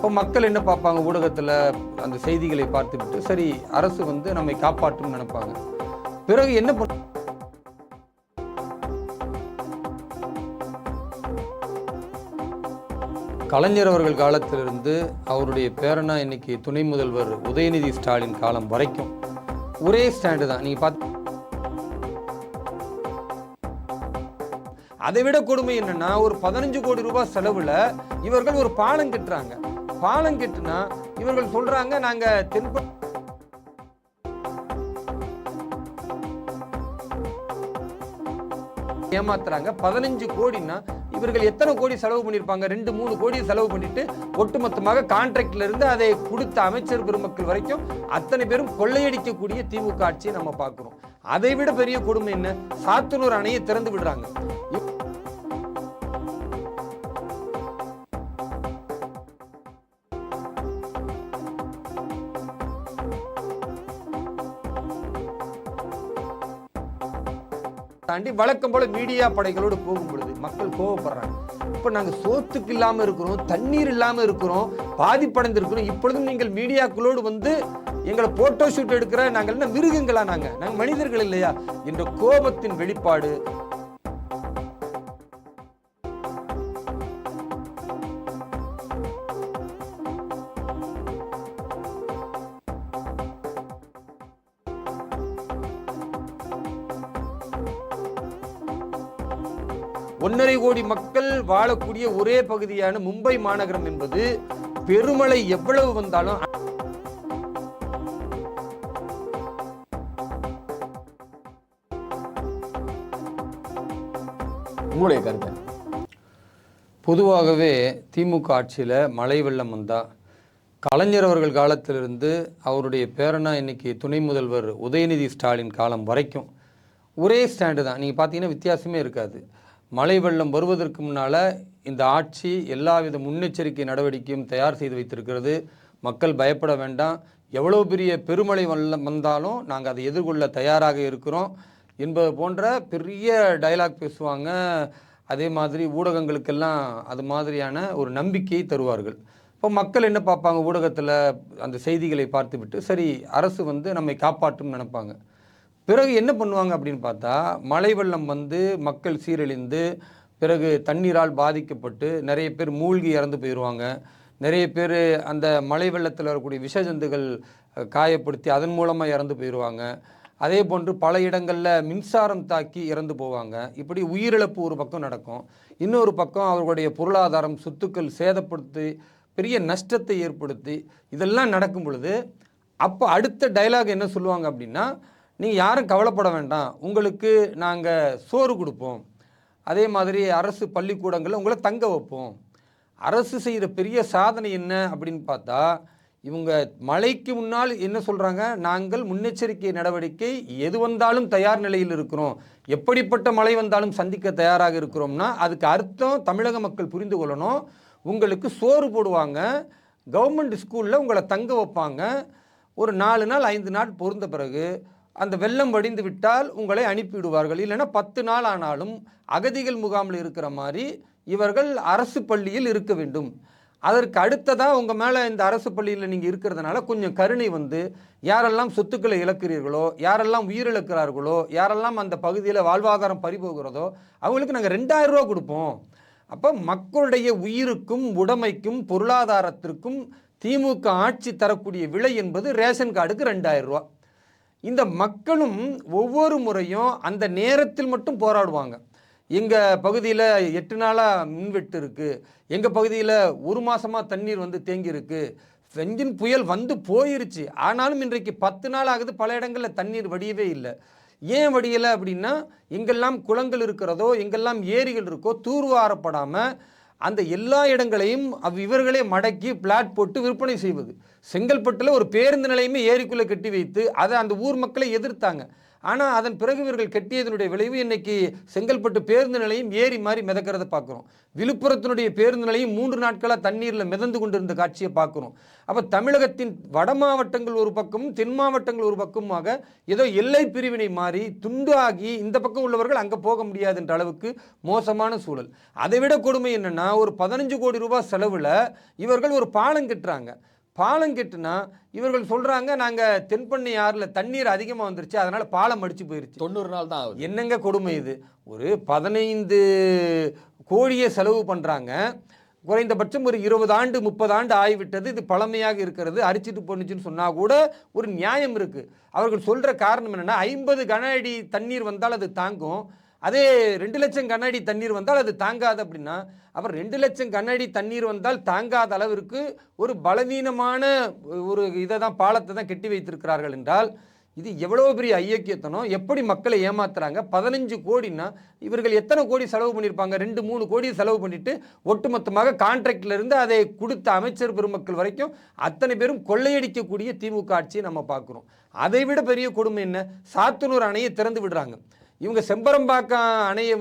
இப்போ மக்கள் என்ன பார்ப்பாங்க, ஊடகத்தில் அந்த செய்திகளை பார்த்துவிட்டு சரி அரசு வந்து நம்மை காப்பாற்றும் நினைப்பாங்க. பிறகு என்ன பண்ண கலைஞர் அவர்கள் காலத்திலிருந்து அவருடைய பேரனா இன்னைக்கு துணை முதல்வர் உதயநிதி ஸ்டாலின் காலம் வரைக்கும் ஒரே ஸ்டாண்டு தான். நீங்க பார்த்து அதை விட கொடுமை என்னன்னா, ஒரு 15 கோடி ரூபாய் செலவுல இவர்கள் ஒரு பாலம் கட்டுறாங்க. பாலம் கட்டுனா இவர்கள் சொல்றாங்க நாங்க ஏமாத்துறாங்க. 15 கோடினா இவர்கள் எத்தனை கோடி செலவு பண்ணியிருப்பாங்க? 2-3 கோடி செலவு பண்ணிட்டு ஒட்டுமொத்தமாக கான்ட்ராக்ட்ல இருந்து அதை கொடுத்த அமைச்சர் பெருமக்கள் வரைக்கும் அத்தனை பேரும் கொள்ளையடிக்கக்கூடிய திமுக ஆட்சியை நம்ம பார்க்கிறோம். அதை விட பெரிய கொடுமை என்ன, சாத்தனூர் அணையை திறந்து விடுறாங்க. தாண்டி வழக்கம் போல மீடியா படைகளோடு போகும் பொழுது மக்கள் கோவப்படுறாங்க. இப்ப நாங்க சோத்துக்கு இல்லாம இருக்கிறோம், தண்ணீர் இல்லாம இருக்கிறோம், பாதிப்படைந்திருக்கிறோம், இப்பொழுதும் நீங்கள் மீடியாக்களோடு வந்து எங்களை போட்டோ ஷூட் எடுக்கிற நாங்கள் என்ன மிருகங்களா? நாங்க மனிதர்கள் இல்லையா என்ற கோபத்தின் வெளிப்பாடு. ஒன்றரை கோடி மக்கள் வாழக்கூடிய ஒரே பகுதியான மும்பை மாநகரம் என்பது பெருமழை எவ்வளவு வந்தாலும் உங்களுடைய கருத்து? பொதுவாகவே திமுக ஆட்சியில் மழை வெள்ளம் வந்தால் கலைஞர் அவர்கள் காலத்திலிருந்து அவருடைய பேரனா இன்னைக்கு துணை முதல்வர் உதயநிதி ஸ்டாலின் காலம் வரைக்கும் ஒரே ஸ்டாண்டு தான். நீங்கள் பார்த்தீங்கன்னா வித்தியாசமே இருக்காது. மழை வெள்ளம் வருவதற்கு முன்னால் இந்த ஆட்சி எல்லாவித முன்னெச்சரிக்கை நடவடிக்கையும் தயார் செய்து வைத்திருக்கிறது. மக்கள் பயப்பட வேண்டாம், எவ்வளோ பெரிய பெருமழை வெள்ளம் வந்தாலும் நாங்கள் அதை எதிர்கொள்ள தயாராக இருக்கிறோம் என்பது போன்ற பெரிய டயலாக் பேசுவாங்க. அதே மாதிரி ஊடகங்களுக்கெல்லாம் அது மாதிரியான ஒரு நம்பிக்கையை தருவார்கள். இப்போ மக்கள் என்ன பார்ப்பாங்க, ஊடகத்தில் அந்த செய்திகளை பார்த்துவிட்டு சரி அரசு வந்து நம்மை காப்பாற்றும் நினைப்பாங்க. பிறகு என்ன பண்ணுவாங்க அப்படின்னு பார்த்தா, மழை வெள்ளம் வந்து மக்கள் சீரழிந்து பிறகு தண்ணீரால் பாதிக்கப்பட்டு நிறைய பேர் மூழ்கி இறந்து போயிடுவாங்க. நிறைய பேர் அந்த மழை வெள்ளத்தில் வரக்கூடிய விஷஜந்துகள் காயப்படுத்தி அதன் மூலமாக இறந்து போயிடுவாங்க. அதே போன்று பல இடங்களில் மின்சாரம் தாக்கி இறந்து போவாங்க. இப்படி உயிரிழப்பு ஒரு பக்கம் நடக்கும். இன்னொரு பக்கம் அவர்களுடைய பொருளாதாரம் சொத்துக்கள் சேதப்படுத்தி பெரிய நஷ்டத்தை ஏற்படுத்தி இதெல்லாம் நடக்கும் பொழுது அப்போ அடுத்த டைலாக் என்ன சொல்லுவாங்க அப்படின்னா, நீங்கள் யாரும் கவலைப்பட வேண்டாம், உங்களுக்கு நாங்கள் சோறு கொடுப்போம், அதே மாதிரி அரசு பள்ளிக்கூடங்களில் உங்களை தங்க வைப்போம். அரசு செய்கிற பெரிய சாதனை என்ன அப்படின்னு பார்த்தா, இவங்க மழைக்கு முன்னால் என்ன சொல்கிறாங்க, நாங்கள் முன்னெச்சரிக்கை நடவடிக்கை எது வந்தாலும் தயார் நிலையில் இருக்கிறோம், எப்படிப்பட்ட மழை வந்தாலும் சந்திக்க தயாராக இருக்கிறோம்னா அதுக்கு அர்த்தம் தமிழக மக்கள் புரிந்து கொள்ளணும். உங்களுக்கு சோறு போடுவாங்க, கவர்மெண்ட் ஸ்கூலில் உங்களை தங்க வைப்பாங்க, ஒரு 4 நாள் 5 நாள் பொருந்த பிறகு அந்த வெள்ளம் வடிந்து விட்டால் உங்களை அனுப்பிவிடுவார்கள். இல்லைன்னா 10 நாள் ஆனாலும் அகதிகள் முகாமில் இருக்கிற மாதிரி இவர்கள் அரசு பள்ளியில் இருக்க வேண்டும். அதற்கு அடுத்ததாக உங்கள் மேலே இந்த அரசு பள்ளியில் நீங்கள் இருக்கிறதுனால கொஞ்சம் கருணை வந்து யாரெல்லாம் சொத்துக்களை இழக்கிறீர்களோ, யாரெல்லாம் உயிரிழக்கிறார்களோ, யாரெல்லாம் அந்த பகுதியில் வாழ்வாதாரம் பறிபோகிறதோ அவங்களுக்கு நாங்கள் 2000 ரூபா கொடுப்போம். அப்போ மக்களுடைய உயிருக்கும் உடைமைக்கும் பொருளாதாரத்திற்கும் திமுக ஆட்சி தரக்கூடிய விலை என்பது ரேஷன் கார்டுக்கு 2000 ரூபா. இந்த மக்களும் ஒவ்வொரு முறையும் அந்த நேரத்தில் மட்டும் போராடுவாங்க. எங்கள் பகுதியில் 8 நாளாக மின்வெட்டு இருக்குது, எங்கள் பகுதியில் 1 மாதமாக தண்ணீர் வந்து தேங்கி இருக்குது, வெஞ்சின் புயல் வந்து போயிருச்சு, ஆனாலும் இன்றைக்கு 10 நாள் ஆகுது, பல இடங்களில் தண்ணீர் வடியவே இல்லை. ஏன் வடியலை அப்படின்னா, எங்கெல்லாம் குளங்கள் இருக்கிறதோ, எங்கெல்லாம் ஏரிகள் இருக்கோ தூர்வாரப்படாமல் அந்த எல்லா இடங்களையும் இவர்களே மடக்கி பிளாட் போட்டு விற்பனை செய்வது. செங்கல்பட்டில் ஒரு பேருந்து நிலையமே ஏரிக்குள்ளே கட்டி வைத்து அதை அந்த ஊர் மக்களை எதிர்த்தாங்க. ஆனால் அதன் பிறகு இவர்கள் கட்டியதனுடைய விளைவு இன்னைக்கு செங்கல்பட்டு பேருந்து நிலையம் ஏரி மாதிரி மிதக்கிறத பார்க்குறோம். விழுப்புரத்தினுடைய பேருந்து நிலையம் 3 நாட்களாக தண்ணீரில் மிதந்து கொண்டிருந்த காட்சியை பார்க்குறோம். அப்போ தமிழகத்தின் வட மாவட்டங்கள் ஒரு பக்கமும் தென் மாவட்டங்கள் ஒரு பக்கமாக ஏதோ எல்லை பிரிவினை மாறி துண்டு ஆகி இந்த பக்கம் உள்ளவர்கள் அங்கே போக முடியாது என்ற அளவுக்கு மோசமான சூழல். அதை விட கொடுமை என்னென்னா, ஒரு 15 கோடி ரூபாய் செலவில் இவர்கள் ஒரு பாலம் கட்டுறாங்க. பாலம் கட்டுனா இவர்கள் சொல்கிறாங்க, நாங்கள் தென்பண்ணை ஆறில் தண்ணீர் அதிகமாக வந்துருச்சு, அதனால் பாலம் அடித்து போயிருச்சு. 90 நாள் தான் ஆகுது. என்னங்க கொடுமை இது? ஒரு 15 கோடியை செலவு பண்ணுறாங்க. குறைந்தபட்சம் ஒரு 20 ஆண்டு 30 ஆண்டு ஆகிவிட்டது, இது பழமையாக இருக்கிறது, அரிச்சிட்டு போணுச்சுன்னு சொன்னால் கூட ஒரு நியாயம் இருக்குது. அவர்கள் சொல்கிற காரணம் என்னென்னா, 50 கன அடி தண்ணீர் வந்தால் அது தாங்கும், அதே 2 லட்சம் கன அடி தண்ணீர் வந்தால் அது தாங்காது அப்படின்னா, அப்புறம் 2 லட்சம் கன அடி தண்ணீர் வந்தால் தாங்காத அளவிற்கு ஒரு பலவீனமான ஒரு இதை தான் பாலத்தை தான் கட்டி வைத்திருக்கிறார்கள் என்றால், இது எவ்வளோ பெரிய ஐயக்கியத்தனம்! எப்படி மக்களை ஏமாத்துறாங்க? 15 கோடின்னா இவர்கள் எத்தனை கோடி செலவு பண்ணியிருப்பாங்க? 2-3 கோடி செலவு பண்ணிட்டு ஒட்டுமொத்தமாக கான்ட்ராக்டில் இருந்து அதை கொடுத்த அமைச்சர் பெருமக்கள் வரைக்கும் அத்தனை பேரும் கொள்ளையடிக்கக்கூடிய திமுக ஆட்சியை நம்ம பார்க்குறோம். அதை விட பெரிய கொடுமை என்ன? சாத்தனூர் அணையை திறந்து விடுறாங்க. இவங்க செம்பரம்பாக்கம் அணையை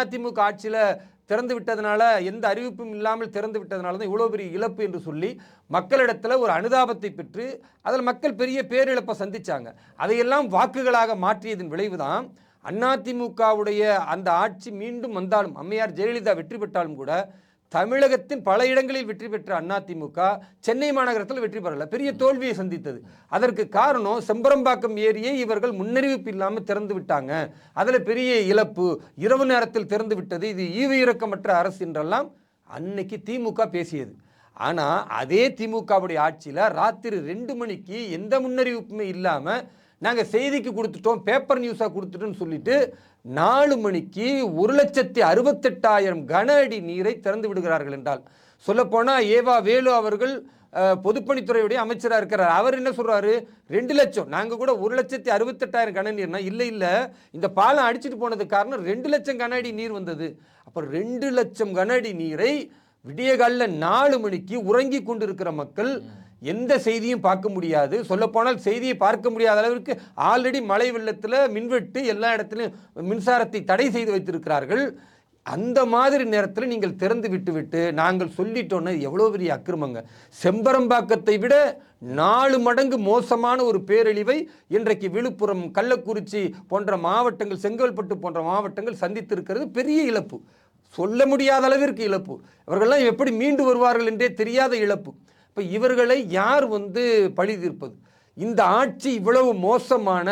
அதிமுக ஆட்சியில் திறந்து விட்டதுனால, எந்த அறிவிப்பும் இல்லாமல் திறந்து விட்டதுனால தான் இவ்வளோ பெரிய இழப்பு என்று சொல்லி மக்களிடத்தில் ஒரு அனுதாபத்தை பெற்று அதில் மக்கள் பெரிய பேரிழப்பை சந்தித்தாங்க. அதையெல்லாம் வாக்குகளாக மாற்றியதன் விளைவு தான் அதிமுகவுடைய அந்த ஆட்சி மீண்டும் வந்தாலும், அம்மையார் ஜெயலலிதா வெற்றி பெற்றாலும் கூட தமிழகத்தின் பல இடங்களில் வெற்றி பெற்ற அதிமுக சென்னை மாநகரத்தில் வெற்றி பெறல, பெரிய தோல்வியை சந்தித்தது. அதற்கு காரணம் செம்பரம்பாக்கம் ஏரியை இவர்கள் முன்னறிவிப்பு இல்லாமல் திறந்து விட்டாங்க, அதில் பெரிய இழப்பு, இரவு நேரத்தில் திறந்து விட்டது, இது ஈவு இரக்கமற்ற அரசு என்றெல்லாம் அன்னைக்கு திமுக பேசியது. ஆனால் அதே திமுகவுடைய ஆட்சியில் ராத்திரி 2 மணிக்கு எந்த முன்னறிவிப்புமே இல்லாமல் நாங்கள் செய்திக்கு கொடுத்துட்டோம், பேப்பர் நியூஸாக கொடுத்துட்டோன்னு சொல்லிட்டு 4 மணிக்கு 1,68,000 கன அடி நீரை திறந்து விடுகிறார்கள் என்றால், சொல்லப்போனால் ஏவா வேலு அவர்கள் பொதுப்பணித்துறையுடைய அமைச்சராக இருக்கிறார். அவர் என்ன சொல்கிறாரு? 2 லட்சம், நாங்கள் கூட 1,68,000 கன நீர்னா, இல்லை இந்த பாலம் அடிச்சுட்டு போனதுக்கு காரணம் 2 லட்சம் கன அடி நீர் வந்தது. அப்போ 2 லட்சம் கன அடி நீரை விடிய காலில் 4 மணிக்கு உறங்கி கொண்டிருக்கிற மக்கள் எந்த செய்தியும் பார்க்க முடியாது. சொல்லப்போனால் செய்தியை பார்க்க முடியாத அளவிற்கு ஆல்ரெடி மழை வெள்ளத்தில் மின்வெட்டு, எல்லா இடத்துலையும் மின்சாரத்தை தடை செய்து வைத்திருக்கிறார்கள். அந்த மாதிரி நேரத்தில் நீங்கள் திறந்து விட்டு நாங்கள் சொல்லிட்டோன்னு எவ்வளோ பெரிய அக்கிரமங்க! செம்பரம்பாக்கத்தை விட 4 மடங்கு மோசமான ஒரு பேரழிவை இன்றைக்கு விழுப்புரம், கள்ளக்குறிச்சி போன்ற மாவட்டங்கள், செங்கல்பட்டு போன்ற மாவட்டங்கள் சந்தித்திருக்கிறது. பெரிய இழப்பு, சொல்ல முடியாத அளவிற்கு இழப்பு. இவர்கள்லாம் எப்படி மீண்டு வருவார்கள் என்றே தெரியாத இழப்பு. இப்போ இவர்களை யார் பழி தீர்ப்பது? இந்த ஆட்சி இவ்வளவு மோசமான,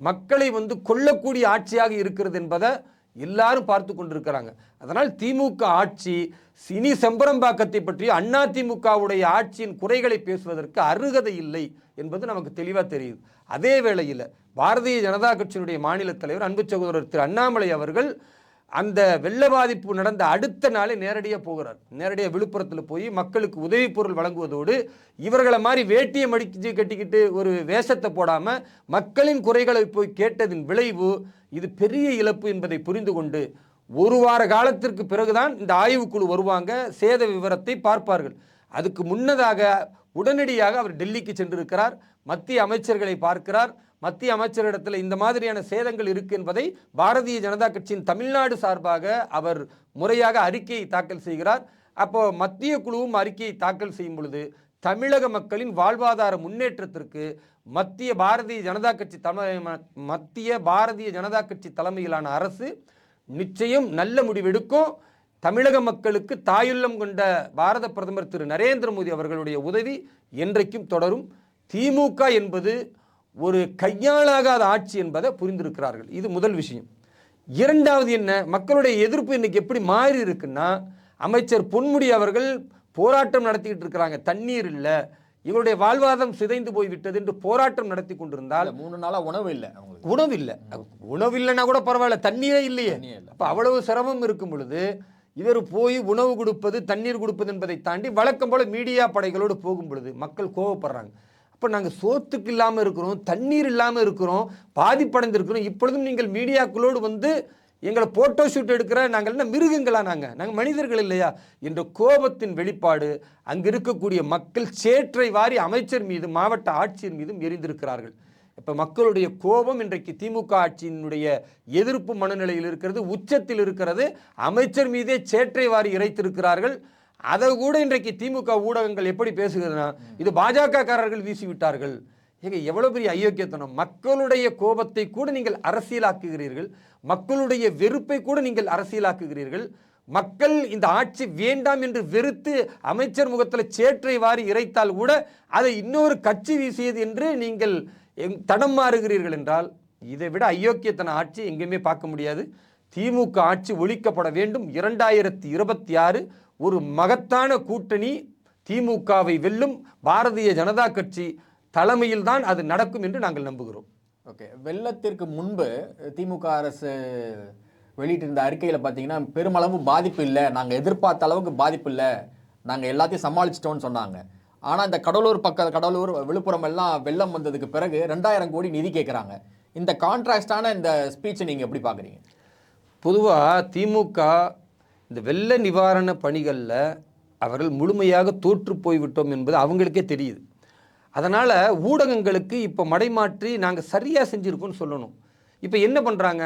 மக்களை கொல்லக்கூடிய ஆட்சியாக இருக்கிறது என்பதை எல்லாரும் பார்த்து கொண்டிருக்கிறாங்க. அதனால் திமுக ஆட்சி இனி செம்பரம்பாக்கத்தை பற்றி அதிமுகவுடைய ஆட்சியின் குறைகளை பேசுவதற்கு அருகதை இல்லை என்பது நமக்கு தெளிவாக தெரியுது. அதே வேளையில் பாரதிய ஜனதா கட்சியினுடைய மாநில தலைவர் அன்பு சகோதரர் திரு அண்ணாமலை அவர்கள் அந்த வெள்ள பாதிப்பு நடந்த அடுத்த நாளே நேரடியாக போகிறார். நேரடியாக விழுப்புரத்தில் போய் மக்களுக்கு உதவி பொருள் வழங்குவதோடு, இவர்களை மாதிரி வேட்டியை மடிச்சு கட்டிக்கிட்டு ஒரு வேஷத்தை போடாமல் மக்களின் குறைகளை போய் கேட்டதின் விளைவு இது பெரிய இழப்பு என்பதை புரிந்து கொண்டு 1 வார காலத்திற்கு பிறகுதான் இந்த ஆய்வுக்குழு வருவாங்க, சேத விவரத்தை பார்ப்பார்கள். அதுக்கு முன்னதாக உடனடியாக அவர் டெல்லிக்கு சென்றிருக்கிறார், மத்திய அமைச்சர்களை பார்க்கிறார். மத்திய அமைச்சரிடத்தில் இந்த மாதிரியான சேதங்கள் இருக்கு என்பதை பாரதிய ஜனதா கட்சியின் தமிழ்நாடு சார்பாக அவர் முறையாக அறிக்கையை தாக்கல் செய்கிறார். அப்போ மத்திய குழுவும் அறிக்கையை தாக்கல் செய்யும் பொழுது தமிழக மக்களின் வாழ்வாதார முன்னேற்றத்திற்கு மத்திய பாரதிய ஜனதா கட்சி தலைமையிலான அரசு நிச்சயம் நல்ல முடிவெடுக்கும். தமிழக மக்களுக்கு தாயுள்ளம் கொண்ட பாரத பிரதமர் திரு நரேந்திர மோடி அவர்களுடைய உதவி என்றைக்கும் தொடரும். திமுக என்பது ஒரு கையாளாகாத ஆட்சி என்பதை புரிந்திருக்கிறார்கள். இது முதல் விஷயம். இரண்டாவது என்ன, மக்களுடைய எதிர்ப்பு இன்னைக்கு எப்படி மாறி இருக்குன்னா, அமைச்சர் பொன்முடி அவர்கள் போராட்டம் நடத்திக்கிட்டு இருக்கிறாங்க. தண்ணீர் இல்லை, இவருடைய வாழ்வாதாரம் சிதைந்து போய்விட்டது என்று போராட்டம் நடத்தி கொண்டிருந்தால் 3 நாளா உணவு இல்லை. உணவு இல்லைன்னா கூட பரவாயில்ல, தண்ணீரே இல்லையே. அப்போ அவ்வளவு சிரமம் இருக்கும் பொழுது இவர் போய் உணவு கொடுப்பது, தண்ணீர் கொடுப்பது என்பதை தாண்டி வழக்கம் போல மீடியா படைகளோடு போகும் பொழுது மக்கள் கோவப்படுறாங்க. இப்போ நாங்கள் சோத்துக்கு இல்லாமல் இருக்கிறோம், தண்ணீர் இல்லாமல் இருக்கிறோம், பாதிப்படைந்திருக்கிறோம், இப்பொழுதும் நீங்கள் மீடியாக்களோடு எங்களை ஃபோட்டோ ஷூட் எடுக்கிற நாங்கள் என்ன மிருகங்களா? நாங்கள் மனிதர்கள் இல்லையா என்ற கோபத்தின் வெளிப்பாடு அங்கு இருக்கக்கூடிய மக்கள் சேற்றை வாரி அமைச்சர் மீதும் மாவட்ட ஆட்சியர் மீதும் எரிந்திருக்கிறார்கள். இப்போ மக்களுடைய கோபம் இன்றைக்கு திமுக ஆட்சியினுடைய எதிர்ப்பு மனநிலையில் இருக்கிறது, உச்சத்தில் இருக்கிறது. அமைச்சர் மீதே சேற்றை வாரி இறைத்திருக்கிறார்கள். அதை கூட இன்றைக்கு திமுக ஊடகங்கள் எப்படி பேசுகிறதுனா, இது பாஜக காரர்கள் வீசிவிட்டார்கள். ஏங்க எவ்வளவு பெரிய அயோக்கியத்தனம்! மக்களுடைய கோபத்தை கூட நீங்கள் அரசியலாக்குகிறீர்கள், மக்களுடைய வெறுப்பை கூட நீங்கள் அரசியலாக்குகிறீர்கள். மக்கள் இந்த ஆட்சி வேண்டாம் என்று வெறுத்து அமைச்சர் முகத்தில் சேற்றை வாரி இறைத்தால் கூட அதை இன்னொரு கட்சி வீசியது என்று நீங்கள் தடம் மாறுகிறீர்கள் என்றால், இதை விட அயோக்கியத்தன ஆட்சி எங்கேயுமே பார்க்க முடியாது. திமுக ஆட்சி ஒழிக்கப்பட வேண்டும். 2026 ஒரு மகத்தான கூட்டணி திமுகவை வெல்லும். பாரதிய ஜனதா கட்சி தலைமையில் தான் அது நடக்கும் என்று நாங்கள் நம்புகிறோம். ஓகே, வெள்ளத்திற்கு முன்பு திமுக அரசு வெளியிட்டிருந்த அறிக்கையில் பார்த்தீங்கன்னா பெருமளவு பாதிப்பு இல்லை, நாங்கள் எதிர்பார்த்த அளவுக்கு பாதிப்பு இல்லை, நாங்கள் எல்லாத்தையும் சமாளிச்சிட்டோம்னு சொன்னாங்க. ஆனால் இந்த கடலூர் விழுப்புரம் எல்லாம் வெள்ளம் வந்ததுக்கு பிறகு 2000 கோடி நிதி கேட்குறாங்க. இந்த கான்ட்ராஸ்டான இந்த ஸ்பீச்சை நீங்கள் எப்படி பார்க்குறீங்க? பொதுவாக திமுக இந்த வெள்ள நிவாரண பணிகளில் அவர்கள் முழுமையாக தோற்று போய்விட்டோம் என்பது அவங்களுக்கே தெரியுது. அதனால் ஊடகங்களுக்கு இப்போ மடைமாற்றி நாங்கள் சரியாக செஞ்சுருக்கோன்னு சொல்லணும். இப்போ என்ன பண்ணுறாங்க,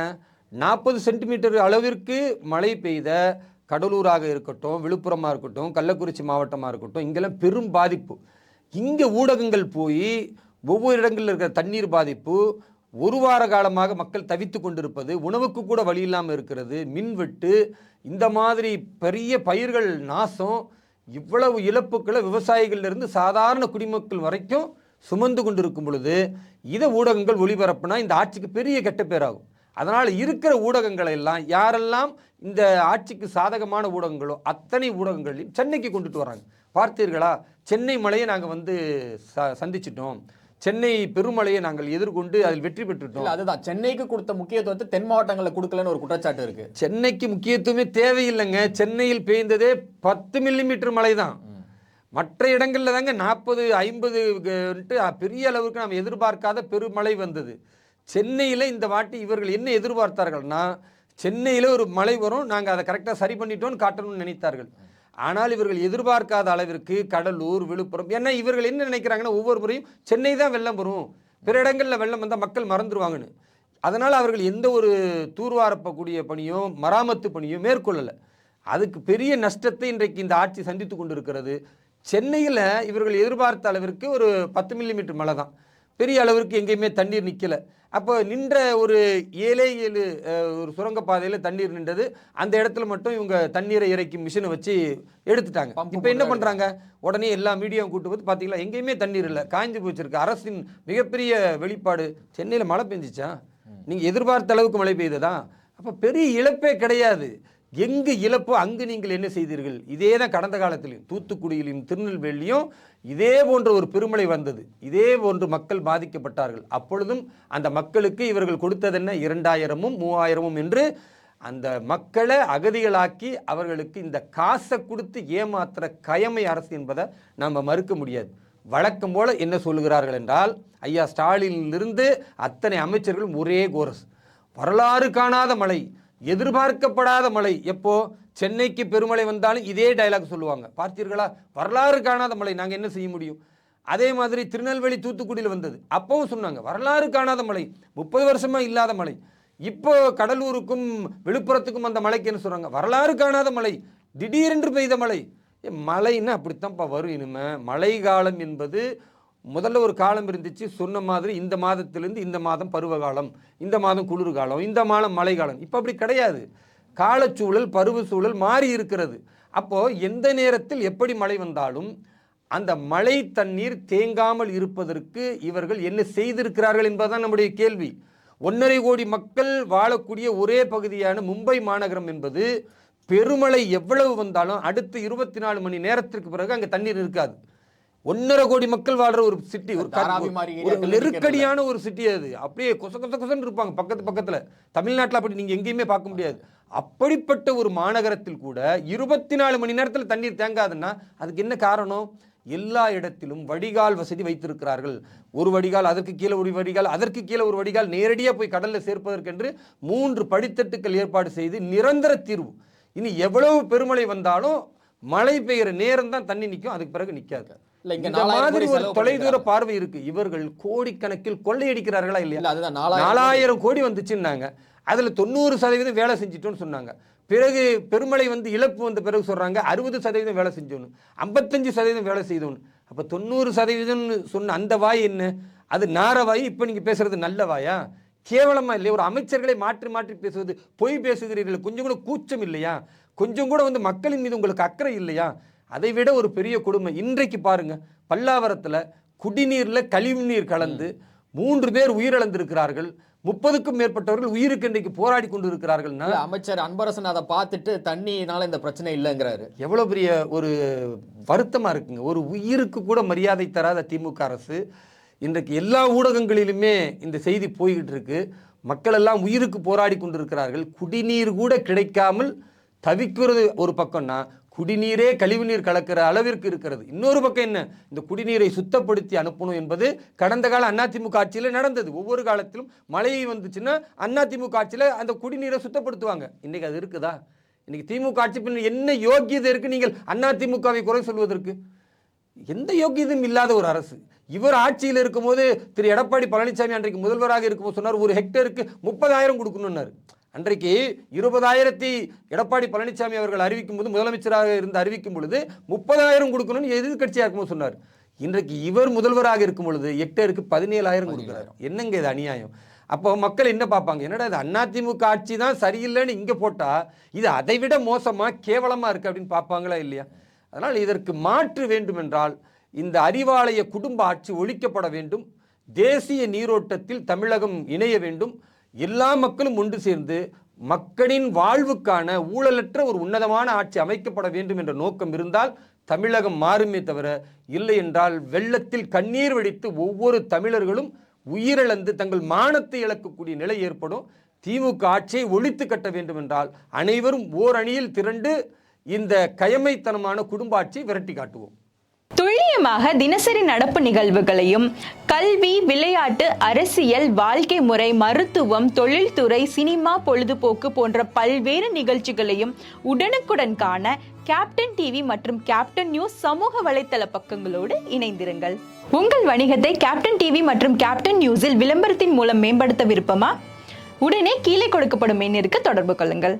40 சென்டிமீட்டர் அளவிற்கு மழை பெய்த கடலூராக இருக்கட்டும், விழுப்புரமாக இருக்கட்டும், கள்ளக்குறிச்சி மாவட்டமாக இருக்கட்டும், இங்கெல்லாம் பெரும் பாதிப்பு. இங்கே ஊடகங்கள் போய் ஒவ்வொரு இடங்களில் இருக்கிற தண்ணீர் பாதிப்பு, ஒரு வார காலமாக மக்கள் தவித்து கொண்டிருப்பது, உணவுக்கு கூட வழி இல்லாமல் இருக்கிறது, மின்வெட்டு, இந்த மாதிரி பெரிய பயிர்கள் நாசம், இவ்வளவு இழப்புக்களை விவசாயிகளிலிருந்து சாதாரண குடிமக்கள் வரைக்கும் சுமந்து கொண்டிருக்கும் பொழுது இதை ஊடகங்கள் ஒளிபரப்புனா இந்த ஆட்சிக்கு பெரிய கெட்ட பேராகும். அதனால் இருக்கிற ஊடகங்களை எல்லாம் யாரெல்லாம் இந்த ஆட்சிக்கு சாதகமான ஊடகங்களோ அத்தனை ஊடகங்களையும் சென்னைக்கு கொண்டுட்டு வராங்க. பார்த்தீர்களா, சென்னை மலையை நாங்கள் சந்திச்சிட்டோம், சென்னை பெருமழையை நாங்கள் எதிர்கொண்டு அதில் வெற்றி பெற்றுட்டோம். அதுதான் சென்னைக்கு கொடுத்த முக்கியத்துவத்தை தென் மாவட்டங்களில் கொடுக்கலன்னு ஒரு குற்றச்சாட்டு இருக்கு. சென்னைக்கு முக்கியத்துவமே தேவையில்லைங்க. சென்னையில் பெய்ந்ததே 10 மில்லிமீட்டர் மழை தான். மற்ற இடங்களில் தாங்க 40, 50 பெரிய அளவுக்கு நாம் எதிர்பார்க்காத பெருமழை வந்தது. சென்னையில் இந்த வாட்டி இவர்கள் என்ன எதிர்பார்த்தார்கள்னா, சென்னையில் ஒரு மழை வரும், நாங்கள் அதை கரெக்டாக சரி பண்ணிட்டோன்னு காட்டணும்னு நினைத்தார்கள். ஆனால் இவர்கள் எதிர்பார்க்காத அளவிற்கு கடலூர், விழுப்புரம், ஏன்னா இவர்கள் என்ன நினைக்கிறாங்கன்னா, ஒவ்வொரு முறையும் சென்னை தான் வெள்ளம் வரும், பிற இடங்களில் வெள்ளம் வந்தால் மக்கள் மறந்துடுவாங்கன்னு. அதனால் அவர்கள் எந்த ஒரு தூர்வாரப்பக்கூடிய பணியோ மராமத்து பணியோ மேற்கொள்ளலை. அதுக்கு பெரிய நஷ்டத்தை இன்றைக்கு இந்த ஆட்சி சந்தித்து கொண்டிருக்கிறது. சென்னையில் இவர்கள் எதிர்பார்த்த அளவிற்கு ஒரு 10 மில்லிமீட்டர் மழை தான், பெரிய அளவிற்கு எங்கேயுமே தண்ணீர் நிற்கலை. அப்போ நின்ற ஒரு 7 ஒரு சுரங்கப்பாதையில் தண்ணீர் நின்றது. அந்த இடத்துல மட்டும் இவங்க தண்ணீரை இறைக்கும் மிஷினை வச்சு எடுத்துட்டாங்க. இப்போ என்ன பண்ணுறாங்க, உடனே எல்லா மீடியாவும் கூட்டு போது பார்த்தீங்களா, எங்கேயுமே தண்ணீர் இல்லை, காய்ஞ்சு போச்சிருக்கு. அரசின் மிகப்பெரிய வெளிப்பாடு, சென்னையில் மழை பெஞ்சிச்சா, நீங்கள் எதிர்பார்த்த அளவுக்கு மழை பெய்ததா? அப்போ பெரிய இழப்பே கிடையாது. எங்கு இழப்போ அங்கு நீங்கள் என்ன செய்தீர்கள்? இதே தான் கடந்த காலத்திலையும் தூத்துக்குடியிலும் திருநெல்வேலியும் இதே போன்ற ஒரு பெருமழை வந்தது, இதே போன்று மக்கள் பாதிக்கப்பட்டார்கள். அப்பொழுதும் அந்த மக்களுக்கு இவர்கள் கொடுத்தது என்ன, 2000ம் 3000ம் என்று அந்த மக்களை அகதிகளாக்கி அவர்களுக்கு இந்த காசை கொடுத்து ஏமாத்துற கயமை அரசு என்பதை நாம் மறுக்க முடியாது. வழக்கம் போல என்ன சொல்லுகிறார்கள் என்றால், ஐயா ஸ்டாலினிலிருந்து அத்தனை அமைச்சர்களும் ஒரே கோரஸ், வரலாறு காணாத மழை, எதிர்பார்க்கப்படாத மழை. எப்போ சென்னைக்கு பெருமழை வந்தாலும் இதே டைலாக் சொல்லுவாங்க, பார்த்தீர்களா, வரலாறு காணாத மழை, நாங்கள் என்ன செய்ய முடியும். அதே மாதிரி திருநெல்வேலி தூத்துக்குடியில் வந்தது, அப்பவும் சொன்னாங்க வரலாறு காணாத மழை, 30 வருஷமாக இல்லாத மழை. இப்போ கடலூருக்கும் விழுப்புரத்துக்கும் அந்த மழைக்கு என்ன சொல்கிறாங்க, வரலாறு காணாத மழை, திடீரென்று பெய்த மழை. மழைன்னா அப்படித்தான்ப்பா வரும். இனிமே மழை காலம் என்பது முதல்ல ஒரு காலம் இருந்துச்சு, சொன்ன மாதிரி இந்த மாதத்திலிருந்து இந்த மாதம் பருவகாலம், இந்த மாதம் குளிர்காலம், இந்த மாதம் மழை காலம். இப்போ அப்படி கிடையாது. காலச்சூழல் பருவ சூழல் மாறி இருக்கிறது. அப்போது எந்த நேரத்தில் எப்படி மழை வந்தாலும் அந்த மழை தண்ணீர் தேங்காமல் இருப்பதற்கு இவர்கள் என்ன செய்திருக்கிறார்கள் என்பதுதான் நம்முடைய கேள்வி. 1.5 கோடி மக்கள் வாழக்கூடிய ஒரே பகுதியான மும்பை மாநகரம் என்பது பெருமழை எவ்வளவு வந்தாலும் அடுத்து 24 மணி நேரத்திற்கு பிறகு அங்கே தண்ணீர் இருக்காது. 1.5 கோடி மக்கள் வாழ்ற ஒரு சிட்டி, ஒரு நெருக்கடியான ஒரு சிட்டி. அது அப்படியே கொசன்னு இருப்பாங்க பக்கத்துல. தமிழ்நாட்டில் அப்படி நீங்க எங்கேயுமே பார்க்க முடியாது. அப்படிப்பட்ட ஒரு மாநகரத்தில் கூட 24 மணி நேரத்தில் தண்ணீர் தேங்காதுன்னா அதுக்கு என்ன காரணம்? எல்லா இடத்திலும் வடிகால் வசதி வைத்திருக்கிறார்கள். ஒரு வடிகால், அதற்கு கீழே ஒரு வடிகால், அதற்கு கீழே ஒரு வடிகால், நேரடியாக போய் கடலில் சேர்ப்பதற்கென்று 3 படித்தட்டுக்கள் ஏற்பாடு செய்து நிரந்தர தீர்வு. இனி எவ்வளவு பெருமழை வந்தாலும் மழை பெய்கிற நேரம் தான் தண்ணி நிற்கும், அதுக்கு பிறகு நிற்காது. இல்ல இங்க இந்த 4000 மாதிரி கோடி ஒரு செலவு தொலைதூர பார்வை இருக்கு. இவர்கள் கோடிக்கணக்கில் கொள்ளையடிக்கிறார்களா இல்லையா? இல்ல அதுதான் 4000 4000 கோடி வந்துச்சுன்னாங்க. அதுல 90% வேலை செஞ்சிட்டோம்னு சொன்னாங்க. பிறகு பெருமழை வந்து இழப்பு வந்த பிறகு சொல்றாங்க 60% வேலை செஞ்சோன்னு, 55% வேலை செய்தோன்னு. அப்ப 90% சொன்ன அந்த வாய் என்ன? அது நார வாய். இப்ப நீங்க பேசுறது நல்ல வாயா? கேவலமா இல்லையா? ஒரு அமைச்சர்களை மாற்றி மாற்றி பேசுவது, பொய் பேசுகிறீர்கள், கொஞ்சம் கூட கூச்சம் இல்லையா? கொஞ்சம் கூட வந்து மக்களின் மீது உங்களுக்கு அக்கறை இல்லையா? அதை விட ஒரு பெரிய கொடுமை இன்றைக்கு பாருங்க, பல்லாவரத்துல குடிநீர்ல கழிவுநீர் கலந்து 3 பேர் உயிரிழந்திருக்கிறார்கள். 30க்கும் மேற்பட்டவர்கள் உயிருக்கு இன்றைக்கு போராடி கொண்டு இருக்கிறார்கள்னா இல்ல, அமைச்சர் அன்பரசன் அதை பார்த்துட்டு தண்ணினால இந்த பிரச்சனை இல்லைங்கிறாரு. எவ்வளவு பெரிய ஒரு வருத்தமா இருக்குங்க. ஒரு உயிருக்கு கூட மரியாதை தராத திமுக அரசு இன்றைக்கு எல்லா ஊடகங்களிலுமே இந்த செய்தி போய்கிட்டு இருக்கு. மக்கள் எல்லாம் உயிருக்கு போராடி கொண்டிருக்கிறார்கள். குடிநீர் கூட கிடைக்காமல் தவிக்கிறது ஒரு பக்கம்னா, குடிநீரே கழிவுநீர் கலக்கிற அளவிற்கு இருக்கிறது. இன்னொரு பக்கம் என்ன? இந்த குடிநீரை சுத்தப்படுத்தி அனுப்பணும் என்பது கடந்த கால அதிமுக ஆட்சியில் நடந்தது. ஒவ்வொரு காலத்திலும் மழை வந்துச்சுன்னா அதிமுக ஆட்சியில் அந்த குடிநீரை சுத்தப்படுத்துவாங்க. இன்னைக்கு அது இருக்குதா? இன்னைக்கு திமுக ஆட்சி பின் என்ன யோக்கியதை இருக்கு நீங்கள் அதிமுகவை குறை சொல்வதற்கு? எந்த யோக்கியதும் இல்லாத ஒரு அரசு. இவர் ஆட்சியில் இருக்கும்போது திரு எடப்பாடி பழனிசாமி அன்றைக்கு முதல்வராக இருக்கும்போது சொன்னார், ஒரு ஹெக்டருக்கு 30,000 கொடுக்கணும்னாரு. அன்றைக்கு 20,000 எடப்பாடி பழனிசாமி அவர்கள் அறிவிக்கும் போது, முதலமைச்சராக இருந்து அறிவிக்கும் பொழுது 30,000 கொடுக்கணும்னு எதிர்கட்சியாக இருக்கும்போது சொன்னார். இன்றைக்கு இவர் முதல்வராக இருக்கும் பொழுது ஹெக்டருக்கு 17,000 கொடுக்கிறார். என்னங்க இது அநியாயம்? அப்போ மக்கள் என்ன பார்ப்பாங்க? என்னடா இது அதிமுக ஆட்சி தான் சரியில்லைன்னு இங்கே போட்டால் இது அதை விட மோசமாக கேவலமாக இருக்குது அப்படின்னு பார்ப்பாங்களா இல்லையா? அதனால் இதற்கு மாற்று வேண்டுமென்றால் இந்த அறிவாலய குடும்ப ஆட்சி ஒழிக்கப்பட வேண்டும். தேசிய நீரோட்டத்தில் தமிழகம் இணைய வேண்டும். எல்லா மக்களும் ஒன்று சேர்ந்து மக்களின் வாழ்வுக்கான ஊழலற்ற ஒரு உன்னதமான ஆட்சி அமைக்கப்பட வேண்டும் என்ற நோக்கம் இருந்தால் தமிழகம் மாறுமே தவிர, இல்லை என்றால் வெள்ளத்தில் கண்ணீர் வடித்து ஒவ்வொரு தமிழர்களும் உயிரிழந்து தங்கள் மானத்தை இழக்கக்கூடிய நிலை ஏற்படும். திமுக ஆட்சியை ஒழித்து கட்ட வேண்டும் என்றால் அனைவரும் ஓர் அணியில் திரண்டு இந்த கயமைத்தனமான குடும்ப ஆட்சியை விரட்டி காட்டுவோம். துல்லியமாக தினசரி நடப்பு நிகழ்வுகளையும் கல்வி, விளையாட்டு, அரசியல், வாழ்க்கை முறை, மருத்துவம், தொழில்துறை, சினிமா, பொழுதுபோக்கு போன்ற பல்வேறு நிகழ்ச்சிகளையும் உடனுக்குடன் காண கேப்டன் டிவி மற்றும் கேப்டன் நியூஸ் சமூக வலைத்தள பக்கங்களோடு இணைந்திருங்கள். உங்கள் வணிகத்தை கேப்டன் டிவி மற்றும் கேப்டன் நியூஸில் விளம்பரத்தின் மூலம் மேம்படுத்த விருப்பமா? உடனே கீழே கொடுக்கப்படும் எண்ணிற்கு தொடர்பு கொள்ளுங்கள்.